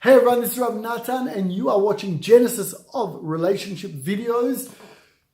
Hey everyone, this is Rav Natan and you are watching Genesis of Relationship videos.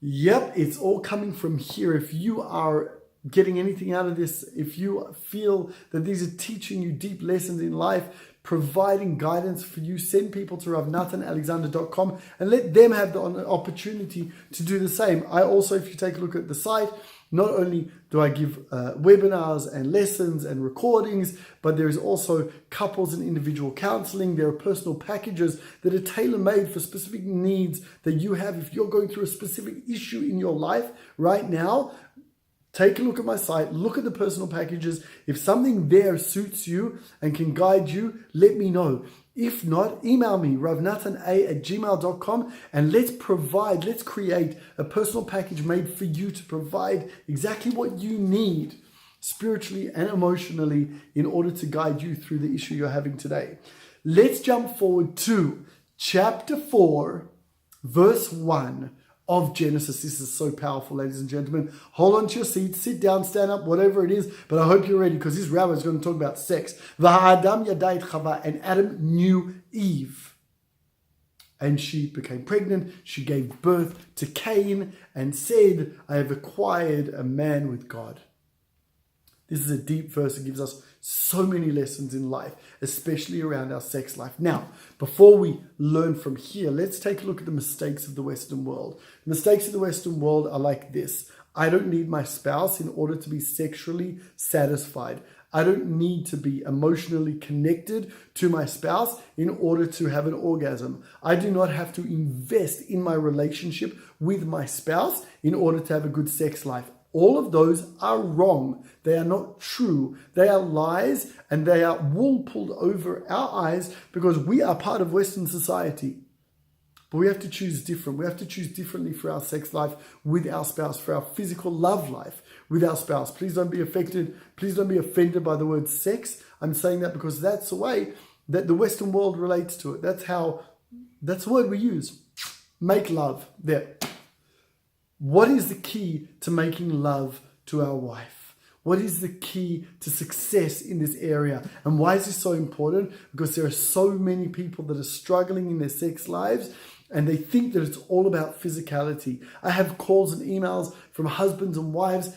Yep, it's all coming from here. If you are getting anything out of this, if you feel that these are teaching you deep lessons in life, providing guidance for you, send people to ravnatanalexander.com and let them have the opportunity to do the same. I also, if you take a look at the site, not only do I give webinars and lessons and recordings, but there is also couples and individual counseling. There are personal packages that are tailor-made for specific needs that you have. If you're going through a specific issue in your life right now, take a look at my site, look at the personal packages. If something there suits you and can guide you, let me know. If not, email me, ravnatana@gmail.com, and let's create a personal package made for you to provide exactly what you need spiritually and emotionally in order to guide you through the issue you're having today. Let's jump forward to chapter 4, verse 1 of Genesis. This is so powerful, ladies and gentlemen. Hold on to your seats, sit down, stand up, whatever it is, but I hope you're ready because this rabbi is going to talk about sex. V'ha'adam yada et Chava, and Adam knew Eve. And she became pregnant. She gave birth to Cain and said, I have acquired a man with God. This is a deep verse. It gives us so many lessons in life, especially around our sex life. Now, before we learn from here, let's take a look at the mistakes of the Western world. The mistakes of the Western world are like this. I don't need my spouse in order to be sexually satisfied. I don't need to be emotionally connected to my spouse in order to have an orgasm. I do not have to invest in my relationship with my spouse in order to have a good sex life. All of those are wrong. They are not true. They are lies, and they are wool pulled over our eyes because we are part of Western society. But we have to choose different. We have to choose differently for our sex life with our spouse, for our physical love life with our spouse. Please don't be affected. Please don't be offended by the word sex. I'm saying that because that's the way that the Western world relates to it. That's the word we use. Make love. There. What is the key to making love to our wife? What is the key to success in this area? And why is this so important? Because there are so many people that are struggling in their sex lives and they think that it's all about physicality. I have calls and emails from husbands and wives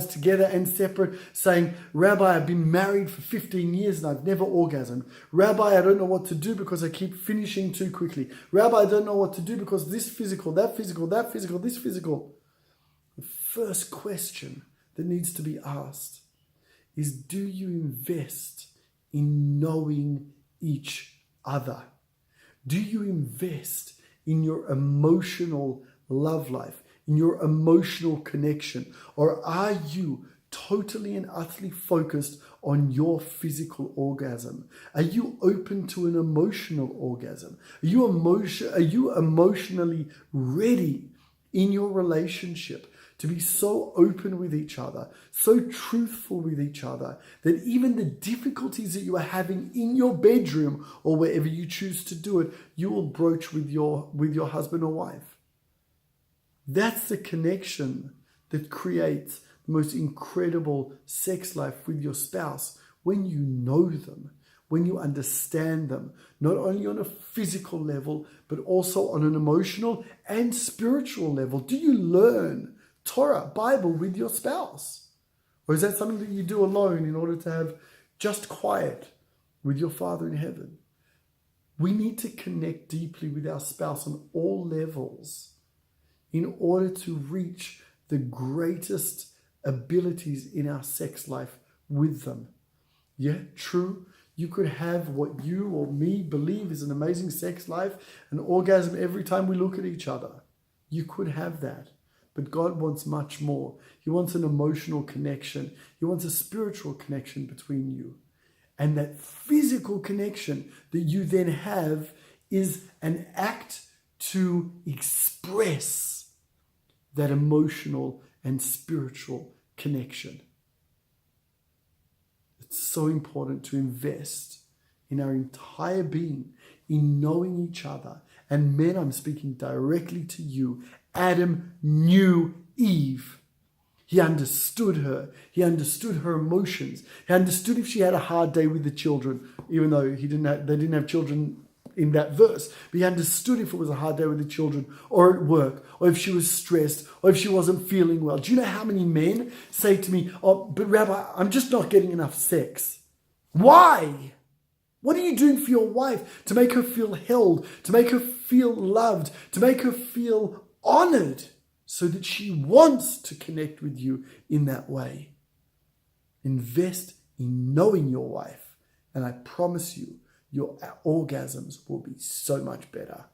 together and separate saying, Rabbi, I've been married for 15 years and I've never orgasmed. Rabbi, I don't know what to do because I keep finishing too quickly. Rabbi, I don't know what to do because this physical, that physical, that physical, this physical. The first question that needs to be asked is, do you invest in knowing each other? Do you invest in your emotional love life, in your emotional connection? Or are you totally and utterly focused on your physical orgasm? Are you open to an emotional orgasm? Are you emotionally ready in your relationship to be so open with each other, so truthful with each other, that even the difficulties that you are having in your bedroom or wherever you choose to do it, you will broach with your husband or wife? That's the connection that creates the most incredible sex life with your spouse, when you know them, when you understand them, not only on a physical level, but also on an emotional and spiritual level. Do you learn Torah, Bible with your spouse? Or is that something that you do alone in order to have just quiet with your Father in heaven? We need to connect deeply with our spouse on all levels in order to reach the greatest abilities in our sex life with them. Yeah, true. You could have what you or me believe is an amazing sex life, an orgasm every time we look at each other. You could have that. But God wants much more. He wants an emotional connection. He wants a spiritual connection between you. And that physical connection that you then have is an act to express that emotional and spiritual connection. It's so important to invest in our entire being, in knowing each other. And men, I'm speaking directly to you. Adam knew Eve. He understood her. He understood her emotions. He understood if she had a hard day with the children, even though they didn't have children in that verse. But he understood if it was a hard day with the children or at work, or if she was stressed, or if she wasn't feeling well. Do you know how many men say to me, "Oh, but Rabbi, I'm just not getting enough sex." Why? What are you doing for your wife to make her feel held, to make her feel loved, to make her feel honored, so that she wants to connect with you in that way? Invest in knowing your wife, and I promise you, your orgasms will be so much better.